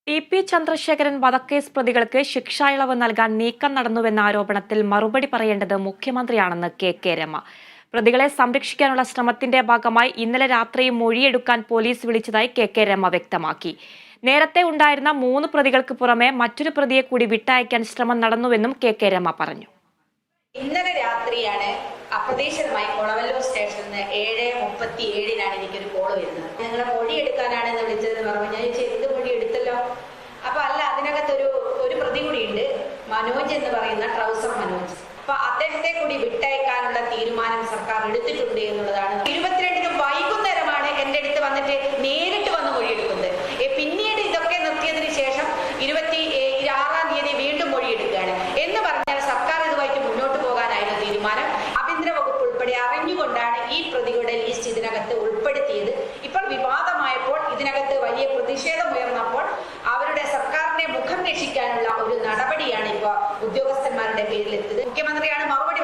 TP. Chandrasekharan വധക്കേസ് പ്രതികൾക്ക് ശിക്ഷായിളവ് നൽകാൻ നീക്കം നടന്നുവെന്ന ആരോപണത്തിൽ മറുപടി പറയേണ്ടത് മുഖ്യമന്ത്രിയാണെന്ന് കെ രമ. പ്രതികളെ സംരക്ഷിക്കാനുള്ള ശ്രമത്തിന്റെ ഭാഗമായി ഇന്നലെ രാത്രിയും മൊഴിയെടുക്കാൻ പോലീസ് വിളിച്ചതായി കെ രമ വ്യക്തമാക്കി. നേരത്തെ ഉണ്ടായിരുന്ന 3 പ്രതികൾക്ക് പുറമെ മറ്റൊരു പ്രതിയെ കൂടി വിട്ടയക്കാൻ ശ്രമം നടന്നുവെന്നും കെ രമ പറഞ്ഞു. ഇന്നലെ രാത്രിയാണ് അപ്രതീക്ഷിതമായി കൊളവല്ലൂർ സ്റ്റേഷനിൽ നിന്ന് 7:37 എനിക്കൊരു കോള് വരുന്നത്. ഞങ്ങളെ മൊഴിയെടുക്കാനാണ് വിളിച്ചതെന്ന് പറഞ്ഞു. ഞാൻ എന്ത് മൊഴി എടുത്തല്ലോ? അപ്പൊ അല്ല, അതിനകത്ത് ഒരു പ്രതി കൂടി ഉണ്ട്, മനോജ് എന്ന് പറയുന്ന ട്രൗസർ മനോജ്. അപ്പൊ അദ്ദേഹത്തെ കൂടി വിട്ടയക്കാനുള്ള തീരുമാനം സർക്കാർ എടുത്തിട്ടുണ്ട് എന്നുള്ളതാണ്. 22-ന് വൈകുന്നേരമാണ് എന്റെ അടുത്ത് വന്നിട്ട് നേരിട്ട് വന്ന് മൊഴിയെടുക്കുന്നത്. പിന്നീട് ഇതൊക്കെ നിർത്തിയതിനു ശേഷം 26-ാം തീയതി വീണ്ടും മൊഴിയെടുക്കുകയാണ് എന്ന് പറഞ്ഞാൽ സർക്കാർ ഇതുമായിട്ട് മുന്നോട്ട് പോകാനായിരുന്നു തീരുമാനം. ആഭ്യന്തര വകുപ്പ് ഉൾപ്പെടെ അറിഞ്ഞുകൊണ്ടാണ് ഈ പ്രതികളുടെ ലിസ്റ്റ് ഇതിനകത്ത് ഉൾപ്പെടുത്തിയത്. ഇപ്പോൾ വിവാദമായപ്പോൾ, ഇതിനകത്ത് വലിയ പ്രതിഷേധം ഉയർന്നപ്പോൾ അവരുടെ സർക്കാരിനെ മുഖം രക്ഷിക്കാനുള്ള ഒരു നടപടിയാണ് ഇപ്പോൾ ഉദ്യോഗസ്ഥന്മാരുടെ പേരിലെത്തിയത്. മുഖ്യമന്ത്രിയാണ് മറുപടി